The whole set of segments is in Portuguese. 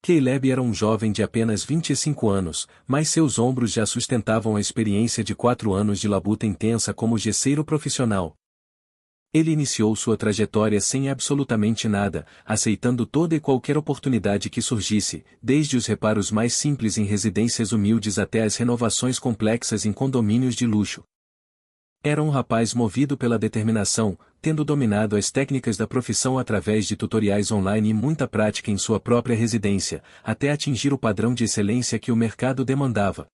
Caleb era um jovem de apenas 25 anos, mas seus ombros já sustentavam a experiência de 4 anos de labuta intensa como gesseiro profissional. Ele iniciou sua trajetória sem absolutamente nada, aceitando toda e qualquer oportunidade que surgisse, desde os reparos mais simples em residências humildes até as renovações complexas em condomínios de luxo. Era um rapaz movido pela determinação, tendo dominado as técnicas da profissão através de tutoriais online e muita prática em sua própria residência, até atingir o padrão de excelência que o mercado demandava.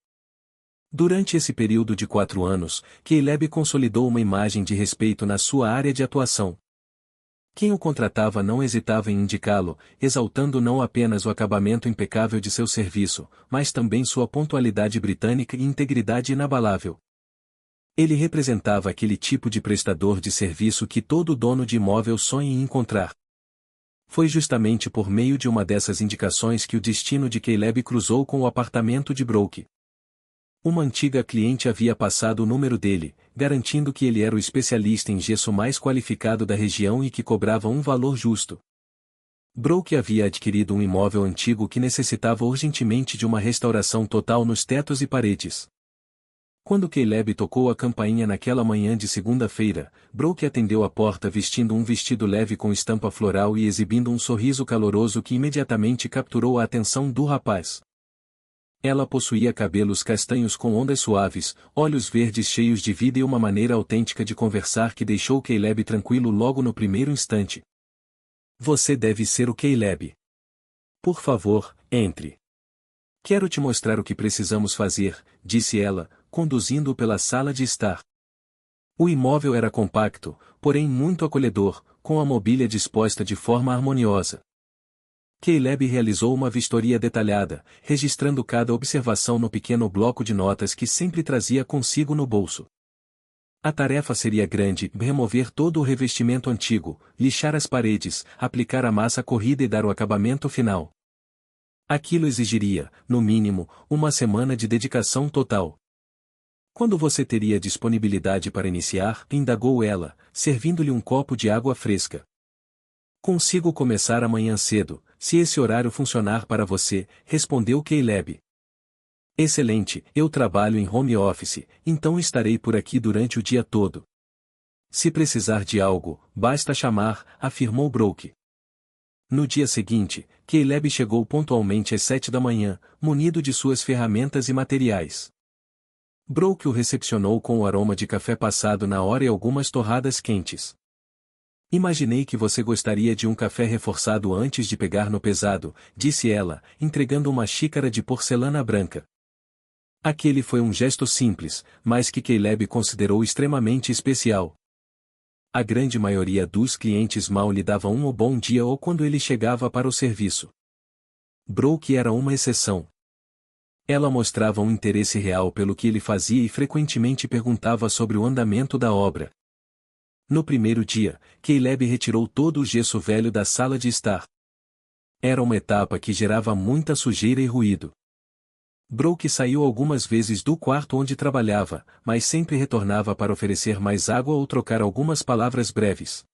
Durante esse período de 4 anos, Caleb consolidou uma imagem de respeito na sua área de atuação. Quem o contratava não hesitava em indicá-lo, exaltando não apenas o acabamento impecável de seu serviço, mas também sua pontualidade britânica e integridade inabalável. Ele representava aquele tipo de prestador de serviço que todo dono de imóvel sonha em encontrar. Foi justamente por meio de uma dessas indicações que o destino de Caleb cruzou com o apartamento de Brooke. Uma antiga cliente havia passado o número dele, garantindo que ele era o especialista em gesso mais qualificado da região e que cobrava um valor justo. Brooke havia adquirido um imóvel antigo que necessitava urgentemente de uma restauração total nos tetos e paredes. Quando Caleb tocou a campainha naquela manhã de segunda-feira, Brooke atendeu a porta vestindo um vestido leve com estampa floral e exibindo um sorriso caloroso que imediatamente capturou a atenção do rapaz. Ela possuía cabelos castanhos com ondas suaves, olhos verdes cheios de vida e uma maneira autêntica de conversar que deixou Caleb tranquilo logo no primeiro instante. Você deve ser o Caleb. Por favor, entre. Quero te mostrar o que precisamos fazer, disse ela, conduzindo-o pela sala de estar. O imóvel era compacto, porém muito acolhedor, com a mobília disposta de forma harmoniosa. Caleb realizou uma vistoria detalhada, registrando cada observação no pequeno bloco de notas que sempre trazia consigo no bolso. A tarefa seria grande: remover todo o revestimento antigo, lixar as paredes, aplicar a massa corrida e dar o acabamento final. Aquilo exigiria, no mínimo, uma semana de dedicação total. Quando você teria disponibilidade para iniciar? Indagou ela, servindo-lhe um copo de água fresca. Consigo começar amanhã cedo, se esse horário funcionar para você, respondeu Caleb. Excelente, eu trabalho em home office, então estarei por aqui durante o dia todo. Se precisar de algo, basta chamar, afirmou Brooke. No dia seguinte, Caleb chegou pontualmente às 7 da manhã, munido de suas ferramentas e materiais. Brooke o recepcionou com o aroma de café passado na hora e algumas torradas quentes. Imaginei que você gostaria de um café reforçado antes de pegar no pesado, disse ela, entregando uma xícara de porcelana branca. Aquele foi um gesto simples, mas que Caleb considerou extremamente especial. A grande maioria dos clientes mal lhe dava um bom dia ou quando ele chegava para o serviço. Brooke era uma exceção. Ela mostrava um interesse real pelo que ele fazia e frequentemente perguntava sobre o andamento da obra. No primeiro dia, Caleb retirou todo o gesso velho da sala de estar. Era uma etapa que gerava muita sujeira e ruído. Brooke saiu algumas vezes do quarto onde trabalhava, mas sempre retornava para oferecer mais água ou trocar algumas palavras breves.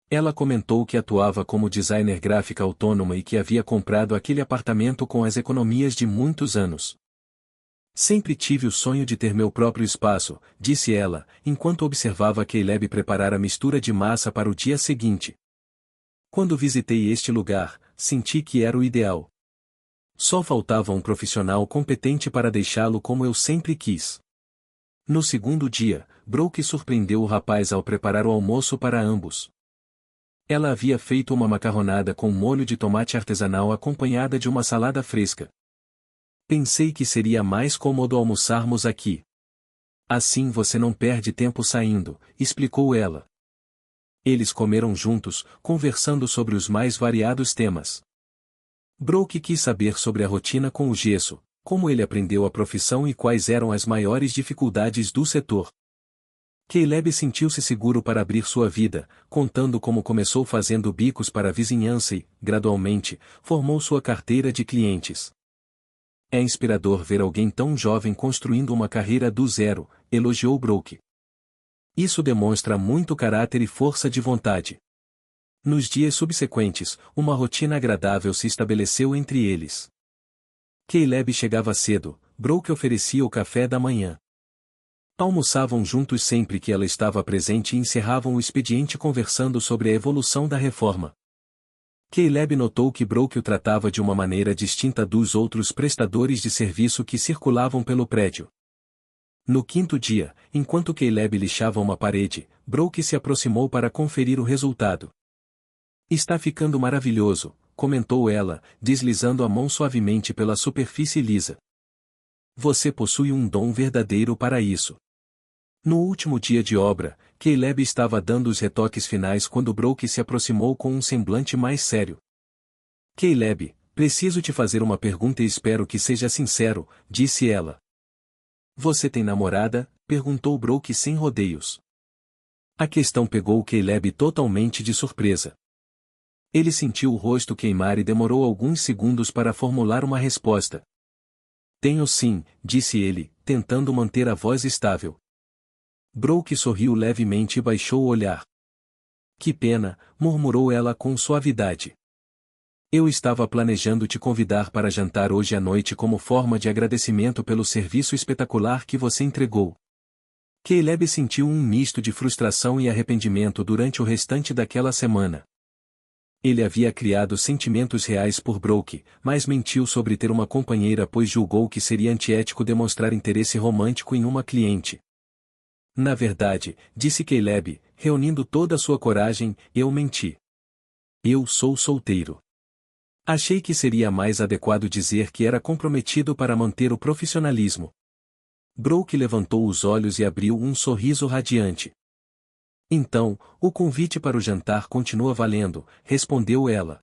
Ela comentou que atuava como designer gráfica autônoma e que havia comprado aquele apartamento com as economias de muitos anos. Sempre tive o sonho de ter meu próprio espaço, disse ela, enquanto observava Caleb preparar a mistura de massa para o dia seguinte. Quando visitei este lugar, senti que era o ideal. Só faltava um profissional competente para deixá-lo como eu sempre quis. No segundo dia, Brooke surpreendeu o rapaz ao preparar o almoço para ambos. Ela havia feito uma macarronada com molho de tomate artesanal acompanhada de uma salada fresca. Pensei que seria mais cômodo almoçarmos aqui. Assim você não perde tempo saindo, explicou ela. Eles comeram juntos, conversando sobre os mais variados temas. Brooke quis saber sobre a rotina com o gesso, como ele aprendeu a profissão e quais eram as maiores dificuldades do setor. Caleb sentiu-se seguro para abrir sua vida, contando como começou fazendo bicos para a vizinhança e, gradualmente, formou sua carteira de clientes. É inspirador ver alguém tão jovem construindo uma carreira do zero, elogiou Brooke. Isso demonstra muito caráter e força de vontade. Nos dias subsequentes, uma rotina agradável se estabeleceu entre eles. Caleb chegava cedo, Brooke oferecia o café da manhã. Almoçavam juntos sempre que ela estava presente e encerravam o expediente conversando sobre a evolução da reforma. Caleb notou que Brooke o tratava de uma maneira distinta dos outros prestadores de serviço que circulavam pelo prédio. No quinto dia, enquanto Caleb lixava uma parede, Brooke se aproximou para conferir o resultado. "Está ficando maravilhoso", comentou ela, deslizando a mão suavemente pela superfície lisa. "Você possui um dom verdadeiro para isso." No último dia de obra, Caleb estava dando os retoques finais quando Brooke se aproximou com um semblante mais sério. "Caleb, preciso te fazer uma pergunta e espero que seja sincero", disse ela. "Você tem namorada?", perguntou Brooke sem rodeios. A questão pegou Caleb totalmente de surpresa. Ele sentiu o rosto queimar e demorou alguns segundos para formular uma resposta. "Tenho sim", disse ele, tentando manter a voz estável. Brooke sorriu levemente e baixou o olhar. "Que pena", murmurou ela com suavidade. "Eu estava planejando te convidar para jantar hoje à noite como forma de agradecimento pelo serviço espetacular que você entregou." Caleb sentiu um misto de frustração e arrependimento durante o restante daquela semana. Ele havia criado sentimentos reais por Brooke, mas mentiu sobre ter uma companheira pois julgou que seria antiético demonstrar interesse romântico em uma cliente. "Na verdade", disse Caleb, reunindo toda a sua coragem, "eu menti. Eu sou solteiro." Achei que seria mais adequado dizer que era comprometido para manter o profissionalismo. Brooke levantou os olhos e abriu um sorriso radiante. "Então, o convite para o jantar continua valendo", respondeu ela.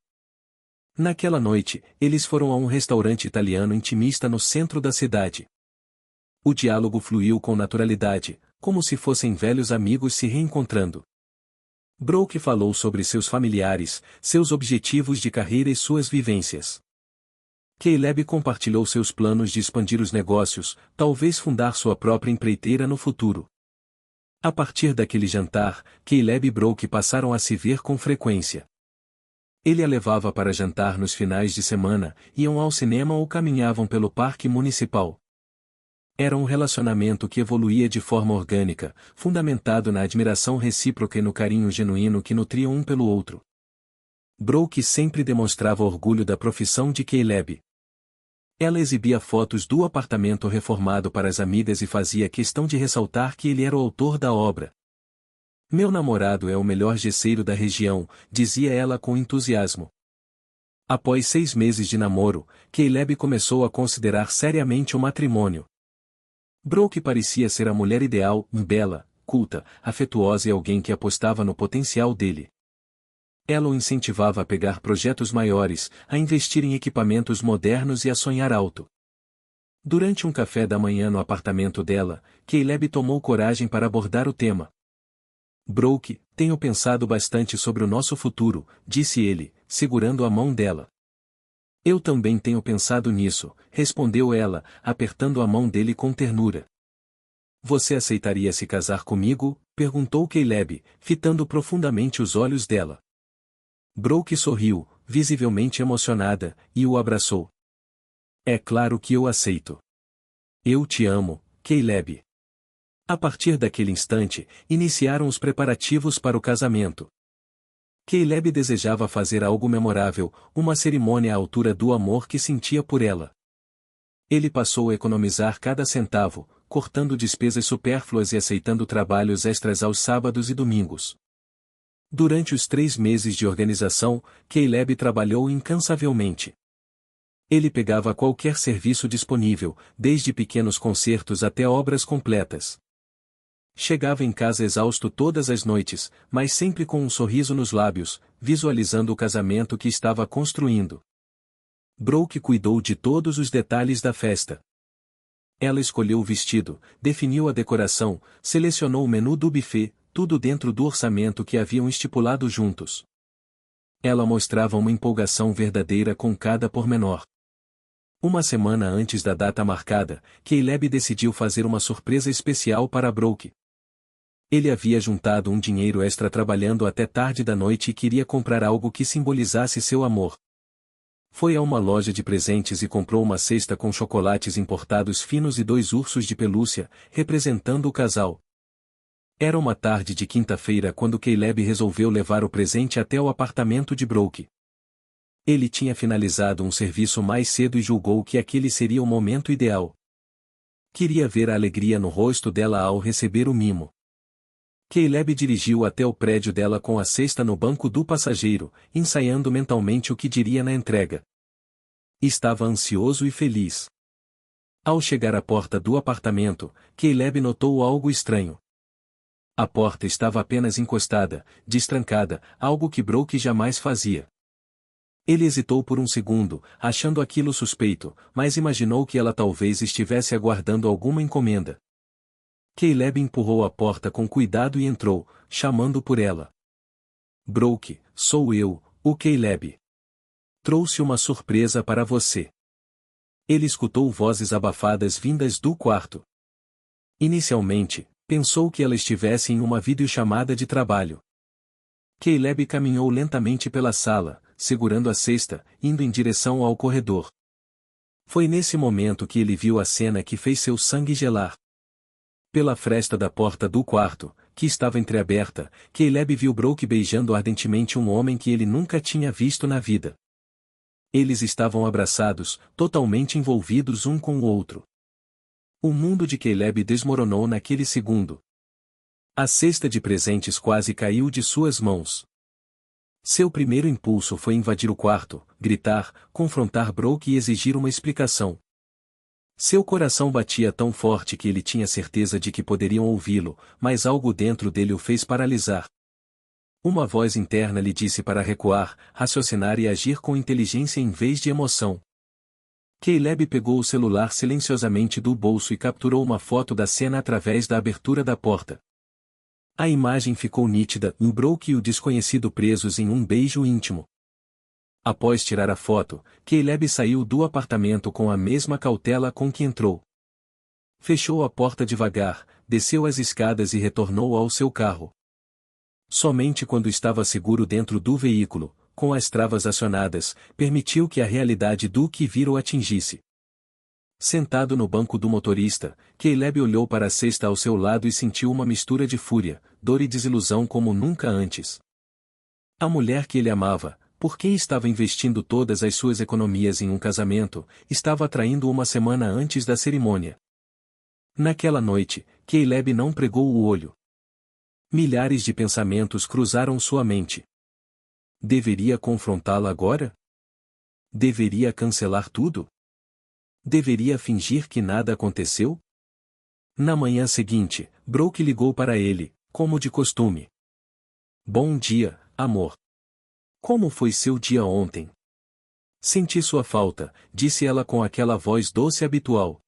Naquela noite, eles foram a um restaurante italiano intimista no centro da cidade. O diálogo fluiu com naturalidade, como se fossem velhos amigos se reencontrando. Brooke falou sobre seus familiares, seus objetivos de carreira e suas vivências. Caleb compartilhou seus planos de expandir os negócios, talvez fundar sua própria empreiteira no futuro. A partir daquele jantar, Caleb e Brooke passaram a se ver com frequência. Ele a levava para jantar nos finais de semana, iam ao cinema ou caminhavam pelo parque municipal. Era um relacionamento que evoluía de forma orgânica, fundamentado na admiração recíproca e no carinho genuíno que nutriam um pelo outro. Brooke sempre demonstrava orgulho da profissão de Caleb. Ela exibia fotos do apartamento reformado para as amigas e fazia questão de ressaltar que ele era o autor da obra. "Meu namorado é o melhor gesseiro da região", dizia ela com entusiasmo. Após 6 meses de namoro, Caleb começou a considerar seriamente o matrimônio. Brooke parecia ser a mulher ideal, bela, culta, afetuosa e alguém que apostava no potencial dele. Ela o incentivava a pegar projetos maiores, a investir em equipamentos modernos e a sonhar alto. Durante um café da manhã no apartamento dela, Caleb tomou coragem para abordar o tema. "Brooke, tenho pensado bastante sobre o nosso futuro", disse ele, segurando a mão dela. "Eu também tenho pensado nisso", respondeu ela, apertando a mão dele com ternura. "Você aceitaria se casar comigo?", perguntou Caleb, fitando profundamente os olhos dela. Brooke sorriu, visivelmente emocionada, e o abraçou. "É claro que eu aceito. Eu te amo, Caleb." A partir daquele instante, iniciaram os preparativos para o casamento. Caleb desejava fazer algo memorável, uma cerimônia à altura do amor que sentia por ela. Ele passou a economizar cada centavo, cortando despesas supérfluas e aceitando trabalhos extras aos sábados e domingos. Durante os 3 meses de organização, Caleb trabalhou incansavelmente. Ele pegava qualquer serviço disponível, desde pequenos concertos até obras completas. Chegava em casa exausto todas as noites, mas sempre com um sorriso nos lábios, visualizando o casamento que estava construindo. Brooke cuidou de todos os detalhes da festa. Ela escolheu o vestido, definiu a decoração, selecionou o menu do buffet, tudo dentro do orçamento que haviam estipulado juntos. Ela mostrava uma empolgação verdadeira com cada pormenor. Uma semana antes da data marcada, Caleb decidiu fazer uma surpresa especial para Brooke. Ele havia juntado um dinheiro extra trabalhando até tarde da noite e queria comprar algo que simbolizasse seu amor. Foi a uma loja de presentes e comprou uma cesta com chocolates importados finos e 2 ursos de pelúcia, representando o casal. Era uma tarde de quinta-feira quando Caleb resolveu levar o presente até o apartamento de Brooke. Ele tinha finalizado um serviço mais cedo e julgou que aquele seria o momento ideal. Queria ver a alegria no rosto dela ao receber o mimo. Caleb dirigiu até o prédio dela com a cesta no banco do passageiro, ensaiando mentalmente o que diria na entrega. Estava ansioso e feliz. Ao chegar à porta do apartamento, Caleb notou algo estranho. A porta estava apenas encostada, destrancada, algo que Brooke jamais fazia. Ele hesitou por um segundo, achando aquilo suspeito, mas imaginou que ela talvez estivesse aguardando alguma encomenda. Caleb empurrou a porta com cuidado e entrou, chamando por ela. Brooke, sou eu, o Caleb. Trouxe uma surpresa para você. Ele escutou vozes abafadas vindas do quarto. Inicialmente, pensou que ela estivesse em uma videochamada de trabalho. Caleb caminhou lentamente pela sala, segurando a cesta, indo em direção ao corredor. Foi nesse momento que ele viu a cena que fez seu sangue gelar. Pela fresta da porta do quarto, que estava entreaberta, Caleb viu Brooke beijando ardentemente um homem que ele nunca tinha visto na vida. Eles estavam abraçados, totalmente envolvidos um com o outro. O mundo de Caleb desmoronou naquele segundo. A cesta de presentes quase caiu de suas mãos. Seu primeiro impulso foi invadir o quarto, gritar, confrontar Brooke e exigir uma explicação. Seu coração batia tão forte que ele tinha certeza de que poderiam ouvi-lo, mas algo dentro dele o fez paralisar. Uma voz interna lhe disse para recuar, raciocinar e agir com inteligência em vez de emoção. Caleb pegou o celular silenciosamente do bolso e capturou uma foto da cena através da abertura da porta. A imagem ficou nítida, Brooke e o desconhecido presos em um beijo íntimo. Após tirar a foto, Caleb saiu do apartamento com a mesma cautela com que entrou. Fechou a porta devagar, desceu as escadas e retornou ao seu carro. Somente quando estava seguro dentro do veículo, com as travas acionadas, permitiu que a realidade do que vira o atingisse. Sentado no banco do motorista, Caleb olhou para a cesta ao seu lado e sentiu uma mistura de fúria, dor e desilusão como nunca antes. A mulher que ele amava, por quem estava investindo todas as suas economias em um casamento, estava traindo uma semana antes da cerimônia. Naquela noite, Caleb não pregou o olho. Milhares de pensamentos cruzaram sua mente. Deveria confrontá-la agora? Deveria cancelar tudo? Deveria fingir que nada aconteceu? Na manhã seguinte, Brooke ligou para ele, como de costume. Bom dia, amor. Como foi seu dia ontem? Senti sua falta, disse ela com aquela voz doce habitual.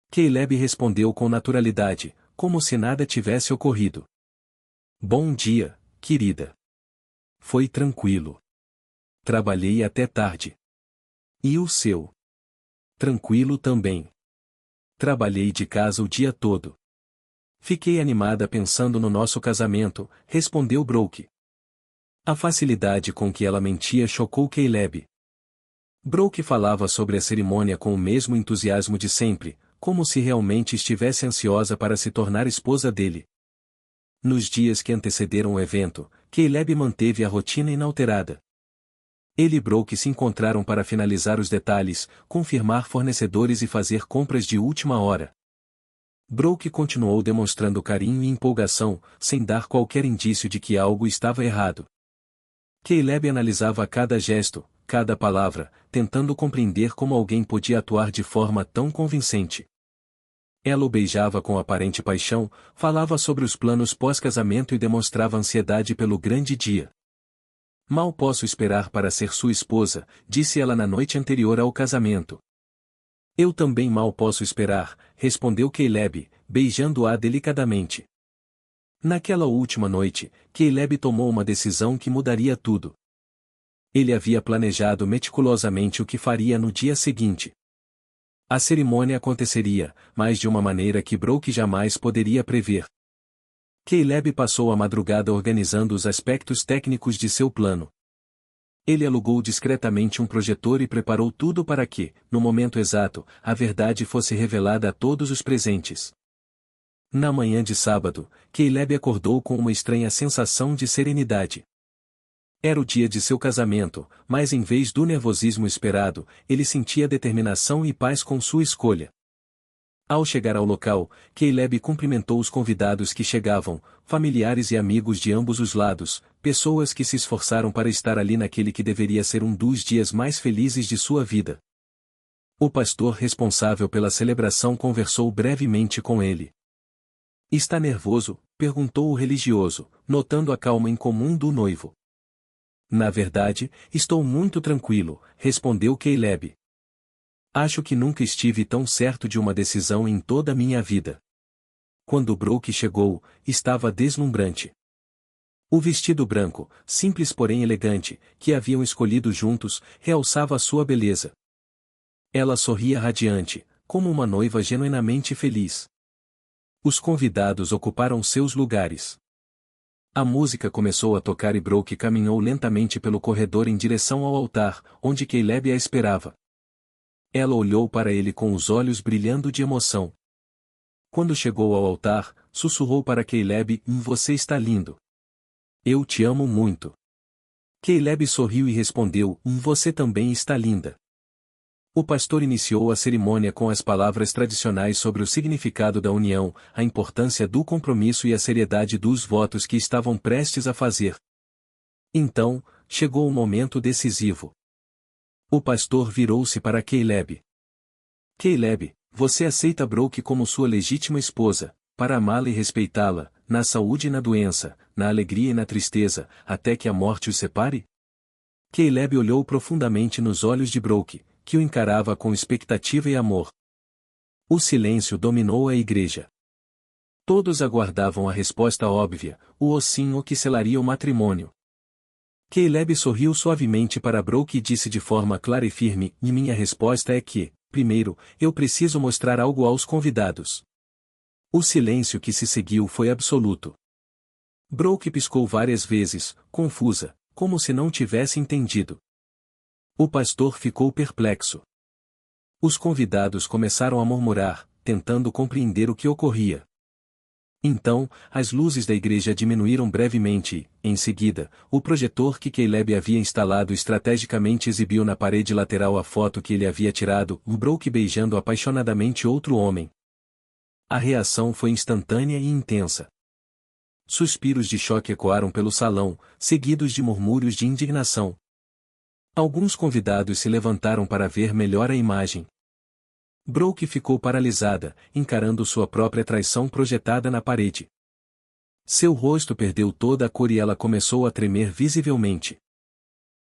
Caleb respondeu com naturalidade, como se nada tivesse ocorrido. Bom dia, querida. Foi tranquilo. Trabalhei até tarde. E o seu? Tranquilo também. Trabalhei de casa o dia todo. Fiquei animada pensando no nosso casamento, respondeu Brooke. A facilidade com que ela mentia chocou Caleb. Brooke falava sobre a cerimônia com o mesmo entusiasmo de sempre, como se realmente estivesse ansiosa para se tornar esposa dele. Nos dias que antecederam o evento, Caleb manteve a rotina inalterada. Ele e Brooke se encontraram para finalizar os detalhes, confirmar fornecedores e fazer compras de última hora. Brooke continuou demonstrando carinho e empolgação, sem dar qualquer indício de que algo estava errado. Caleb analisava cada gesto, cada palavra, tentando compreender como alguém podia atuar de forma tão convincente. Ela o beijava com aparente paixão, falava sobre os planos pós-casamento e demonstrava ansiedade pelo grande dia. Mal posso esperar para ser sua esposa, disse ela na noite anterior ao casamento. Eu também mal posso esperar, respondeu Caleb, beijando-a delicadamente. Naquela última noite, Caleb tomou uma decisão que mudaria tudo. Ele havia planejado meticulosamente o que faria no dia seguinte. A cerimônia aconteceria, mas de uma maneira que Brooke jamais poderia prever. Caleb passou a madrugada organizando os aspectos técnicos de seu plano. Ele alugou discretamente um projetor e preparou tudo para que, no momento exato, a verdade fosse revelada a todos os presentes. Na manhã de sábado, Caleb acordou com uma estranha sensação de serenidade. Era o dia de seu casamento, mas em vez do nervosismo esperado, ele sentia determinação e paz com sua escolha. Ao chegar ao local, Caleb cumprimentou os convidados que chegavam, familiares e amigos de ambos os lados, pessoas que se esforçaram para estar ali naquele que deveria ser um dos dias mais felizes de sua vida. O pastor responsável pela celebração conversou brevemente com ele. "Está nervoso?" perguntou o religioso, notando a calma incomum do noivo. "Na verdade, estou muito tranquilo", respondeu Caleb. "Acho que nunca estive tão certo de uma decisão em toda a minha vida." Quando Brooke chegou, estava deslumbrante. O vestido branco, simples porém elegante, que haviam escolhido juntos, realçava sua beleza. Ela sorria radiante, como uma noiva genuinamente feliz. Os convidados ocuparam seus lugares. A música começou a tocar e Brooke caminhou lentamente pelo corredor em direção ao altar, onde Caleb a esperava. Ela olhou para ele com os olhos brilhando de emoção. Quando chegou ao altar, sussurrou para Caleb: "Você está lindo. Eu te amo muito." Caleb sorriu e respondeu: "Você também está linda." O pastor iniciou a cerimônia com as palavras tradicionais sobre o significado da união, a importância do compromisso e a seriedade dos votos que estavam prestes a fazer. Então, chegou o momento decisivo. O pastor virou-se para Caleb. "Caleb, você aceita Brooke como sua legítima esposa, para amá-la e respeitá-la, na saúde e na doença, na alegria e na tristeza, até que a morte os separe?" Caleb olhou profundamente nos olhos de Brooke, que o encarava com expectativa e amor. O silêncio dominou a igreja. Todos aguardavam a resposta óbvia, o sim que selaria o matrimônio. Caleb sorriu suavemente para Brooke e disse de forma clara e firme: "E minha resposta é que, primeiro, eu preciso mostrar algo aos convidados." O silêncio que se seguiu foi absoluto. Brooke piscou várias vezes, confusa, como se não tivesse entendido. O pastor ficou perplexo. Os convidados começaram a murmurar, tentando compreender o que ocorria. Então, as luzes da igreja diminuíram brevemente e, em seguida, o projetor que Caleb havia instalado estrategicamente exibiu na parede lateral a foto que ele havia tirado, Brooke beijando apaixonadamente outro homem. A reação foi instantânea e intensa. Suspiros de choque ecoaram pelo salão, seguidos de murmúrios de indignação. Alguns convidados se levantaram para ver melhor a imagem. Brooke ficou paralisada, encarando sua própria traição projetada na parede. Seu rosto perdeu toda a cor e ela começou a tremer visivelmente.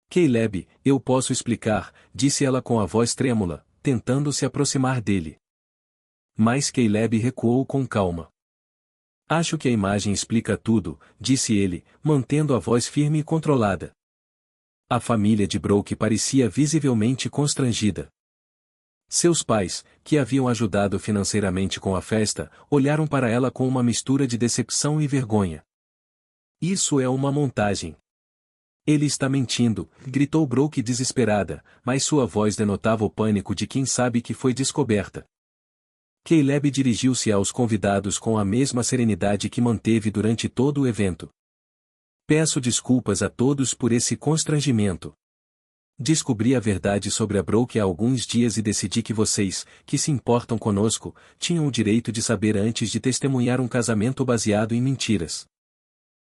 "Caleb, eu posso explicar", disse ela com a voz trêmula, tentando se aproximar dele. Mas Caleb recuou com calma. "Acho que a imagem explica tudo", disse ele, mantendo a voz firme e controlada. A família de Brooke parecia visivelmente constrangida. Seus pais, que haviam ajudado financeiramente com a festa, olharam para ela com uma mistura de decepção e vergonha. "Isso é uma montagem. Ele está mentindo", gritou Brooke desesperada, mas sua voz denotava o pânico de quem sabe que foi descoberta. Caleb dirigiu-se aos convidados com a mesma serenidade que manteve durante todo o evento. "Peço desculpas a todos por esse constrangimento. Descobri a verdade sobre a Brooke há alguns dias e decidi que vocês, que se importam conosco, tinham o direito de saber antes de testemunhar um casamento baseado em mentiras."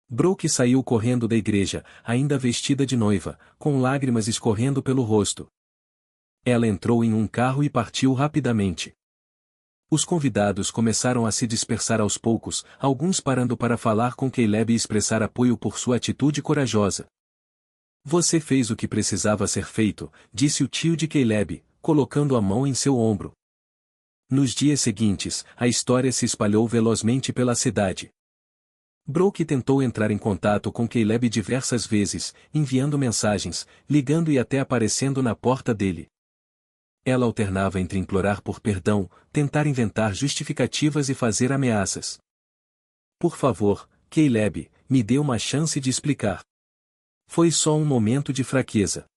Brooke saiu correndo da igreja, ainda vestida de noiva, com lágrimas escorrendo pelo rosto. Ela entrou em um carro e partiu rapidamente. Os convidados começaram a se dispersar aos poucos, alguns parando para falar com Caleb e expressar apoio por sua atitude corajosa. "Você fez o que precisava ser feito", disse o tio de Caleb, colocando a mão em seu ombro. Nos dias seguintes, a história se espalhou velozmente pela cidade. Brooke tentou entrar em contato com Caleb diversas vezes, enviando mensagens, ligando e até aparecendo na porta dele. Ela alternava entre implorar por perdão, tentar inventar justificativas e fazer ameaças. "Por favor, Caleb, me dê uma chance de explicar. Foi só um momento de fraqueza.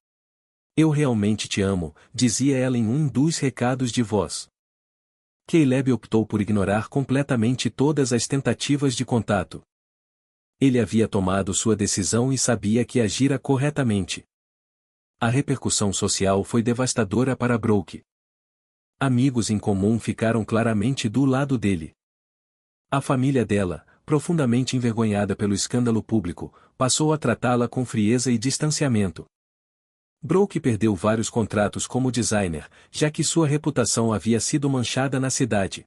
Eu realmente te amo, dizia ela em um dos recados de voz. Caleb optou por ignorar completamente todas as tentativas de contato. Ele havia tomado sua decisão e sabia que agira corretamente. A repercussão social foi devastadora para Brooke. Amigos em comum ficaram claramente do lado dele. A família dela, profundamente envergonhada pelo escândalo público, passou a tratá-la com frieza e distanciamento. Brooke perdeu vários contratos como designer, já que sua reputação havia sido manchada na cidade.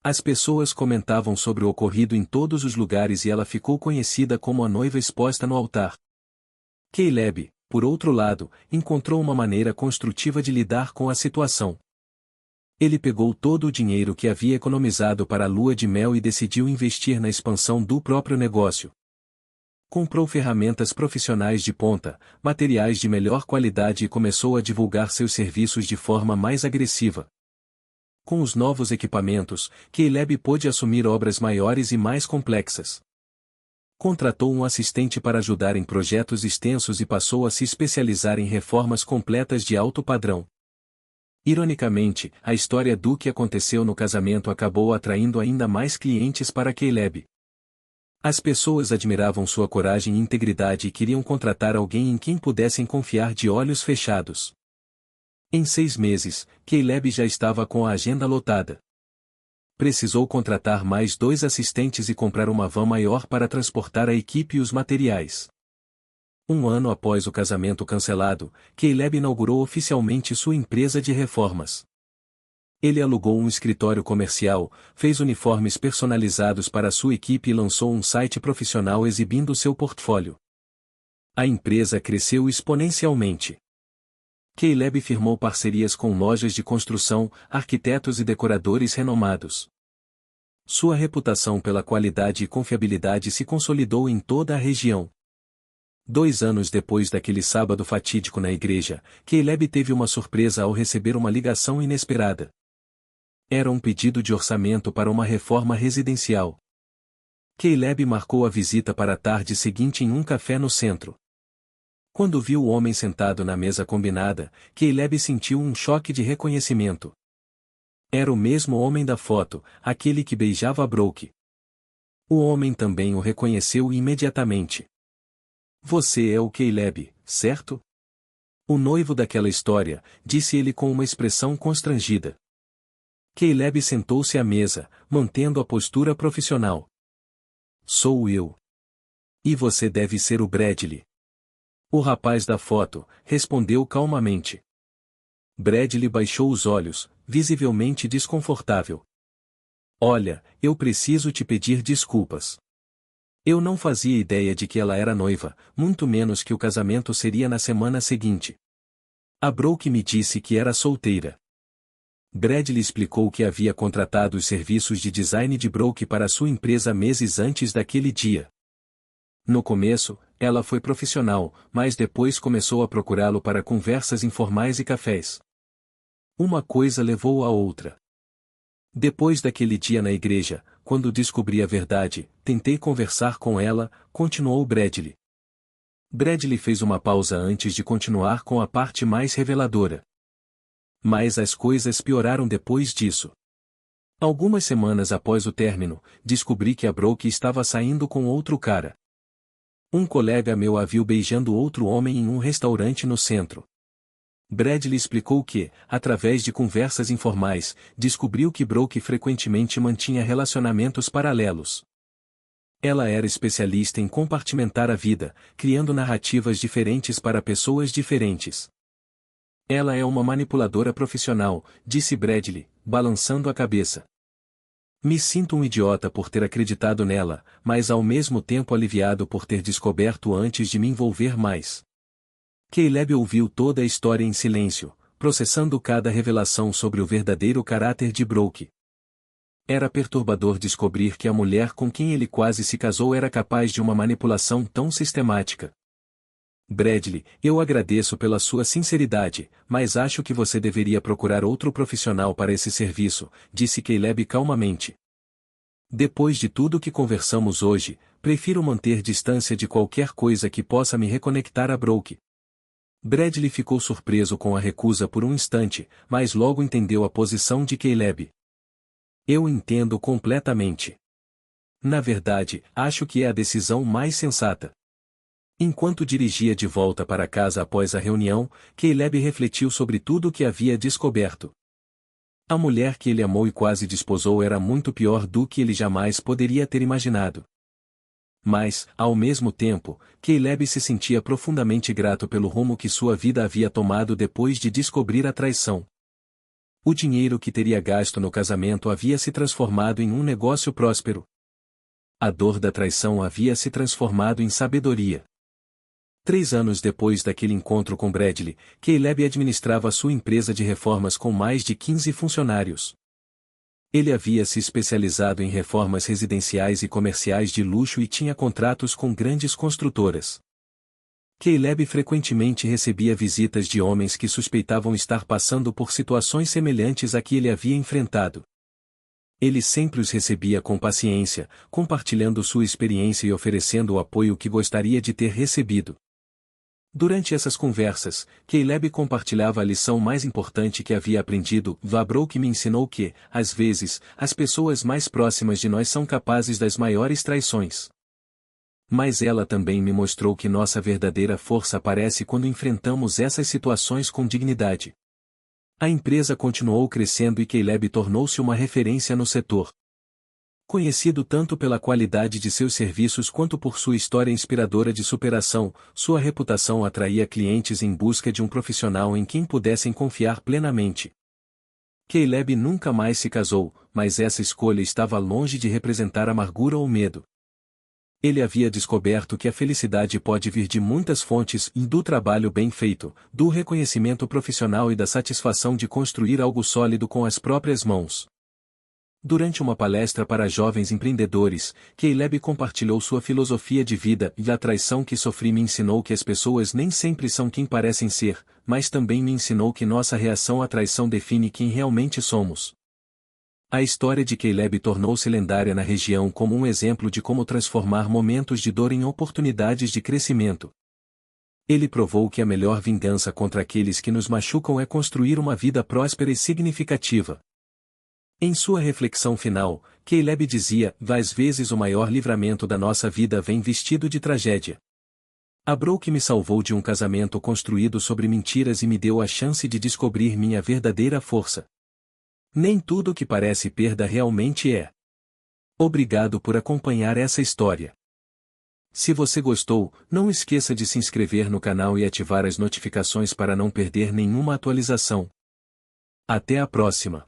As pessoas comentavam sobre o ocorrido em todos os lugares e ela ficou conhecida como a noiva exposta no altar. Caleb, por outro lado, encontrou uma maneira construtiva de lidar com a situação. Ele pegou todo o dinheiro que havia economizado para a lua de mel e decidiu investir na expansão do próprio negócio. Comprou ferramentas profissionais de ponta, materiais de melhor qualidade e começou a divulgar seus serviços de forma mais agressiva. Com os novos equipamentos, Caleb pôde assumir obras maiores e mais complexas. Contratou um assistente para ajudar em projetos extensos e passou a se especializar em reformas completas de alto padrão. Ironicamente, a história do que aconteceu no casamento acabou atraindo ainda mais clientes para Caleb. As pessoas admiravam sua coragem e integridade e queriam contratar alguém em quem pudessem confiar de olhos fechados. Em 6 meses, Caleb já estava com a agenda lotada. Precisou contratar mais 2 assistentes e comprar uma van maior para transportar a equipe e os materiais. Um ano após o casamento cancelado, Caleb inaugurou oficialmente sua empresa de reformas. Ele alugou um escritório comercial, fez uniformes personalizados para sua equipe e lançou um site profissional exibindo seu portfólio. A empresa cresceu exponencialmente. Caleb firmou parcerias com lojas de construção, arquitetos e decoradores renomados. Sua reputação pela qualidade e confiabilidade se consolidou em toda a região. 2 anos depois daquele sábado fatídico na igreja, Caleb teve uma surpresa ao receber uma ligação inesperada. Era um pedido de orçamento para uma reforma residencial. Caleb marcou a visita para a tarde seguinte em um café no centro. Quando viu o homem sentado na mesa combinada, Caleb sentiu um choque de reconhecimento. Era o mesmo homem da foto, aquele que beijava Brooke. O homem também o reconheceu imediatamente. Você é o Caleb, certo? O noivo daquela história, disse ele com uma expressão constrangida. Caleb sentou-se à mesa, mantendo a postura profissional. Sou eu. E você deve ser o Bradley. O rapaz da foto, respondeu calmamente. Bradley baixou os olhos, visivelmente desconfortável. Olha, eu preciso te pedir desculpas. Eu não fazia ideia de que ela era noiva, muito menos que o casamento seria na semana seguinte. A Brooke me disse que era solteira. Bradley explicou que havia contratado os serviços de design de Brooke para sua empresa meses antes daquele dia. No começo, ela foi profissional, mas depois começou a procurá-lo para conversas informais e cafés. Uma coisa levou à outra. Depois daquele dia na igreja, quando descobri a verdade, tentei conversar com ela, continuou Bradley. Bradley fez uma pausa antes de continuar com a parte mais reveladora. Mas as coisas pioraram depois disso. Algumas semanas após o término, descobri que a Brooke estava saindo com outro cara. Um colega meu a viu beijando outro homem em um restaurante no centro. Bradley explicou que, através de conversas informais, descobriu que Brooke frequentemente mantinha relacionamentos paralelos. Ela era especialista em compartimentar a vida, criando narrativas diferentes para pessoas diferentes. Ela é uma manipuladora profissional, disse Bradley, balançando a cabeça. Me sinto um idiota por ter acreditado nela, mas ao mesmo tempo aliviado por ter descoberto antes de me envolver mais. Caleb ouviu toda a história em silêncio, processando cada revelação sobre o verdadeiro caráter de Brooke. Era perturbador descobrir que a mulher com quem ele quase se casou era capaz de uma manipulação tão sistemática. Bradley, eu agradeço pela sua sinceridade, mas acho que você deveria procurar outro profissional para esse serviço, disse Caleb calmamente. Depois de tudo que conversamos hoje, prefiro manter distância de qualquer coisa que possa me reconectar a Brooke. Bradley ficou surpreso com a recusa por um instante, mas logo entendeu a posição de Caleb. Eu entendo completamente. Na verdade, acho que é a decisão mais sensata. Enquanto dirigia de volta para casa após a reunião, Caleb refletiu sobre tudo o que havia descoberto. A mulher que ele amou e quase desposou era muito pior do que ele jamais poderia ter imaginado. Mas, ao mesmo tempo, Caleb se sentia profundamente grato pelo rumo que sua vida havia tomado depois de descobrir a traição. O dinheiro que teria gasto no casamento havia se transformado em um negócio próspero. A dor da traição havia se transformado em sabedoria. 3 anos depois daquele encontro com Bradley, Caleb administrava sua empresa de reformas com mais de 15 funcionários. Ele havia se especializado em reformas residenciais e comerciais de luxo e tinha contratos com grandes construtoras. Caleb frequentemente recebia visitas de homens que suspeitavam estar passando por situações semelhantes à que ele havia enfrentado. Ele sempre os recebia com paciência, compartilhando sua experiência e oferecendo o apoio que gostaria de ter recebido. Durante essas conversas, Caleb compartilhava a lição mais importante que havia aprendido. Brooke me ensinou que, às vezes, as pessoas mais próximas de nós são capazes das maiores traições. Mas ela também me mostrou que nossa verdadeira força aparece quando enfrentamos essas situações com dignidade. A empresa continuou crescendo e Caleb tornou-se uma referência no setor. Conhecido tanto pela qualidade de seus serviços quanto por sua história inspiradora de superação, sua reputação atraía clientes em busca de um profissional em quem pudessem confiar plenamente. Caleb nunca mais se casou, mas essa escolha estava longe de representar amargura ou medo. Ele havia descoberto que a felicidade pode vir de muitas fontes, do trabalho bem feito, do reconhecimento profissional e da satisfação de construir algo sólido com as próprias mãos. Durante uma palestra para jovens empreendedores, Caleb compartilhou sua filosofia de vida e a traição que sofri me ensinou que as pessoas nem sempre são quem parecem ser, mas também me ensinou que nossa reação à traição define quem realmente somos. A história de Caleb tornou-se lendária na região como um exemplo de como transformar momentos de dor em oportunidades de crescimento. Ele provou que a melhor vingança contra aqueles que nos machucam é construir uma vida próspera e significativa. Em sua reflexão final, Caleb dizia: às vezes o maior livramento da nossa vida vem vestido de tragédia. A Brooke me salvou de um casamento construído sobre mentiras e me deu a chance de descobrir minha verdadeira força. Nem tudo que parece perda realmente é. Obrigado por acompanhar essa história. Se você gostou, não esqueça de se inscrever no canal e ativar as notificações para não perder nenhuma atualização. Até a próxima.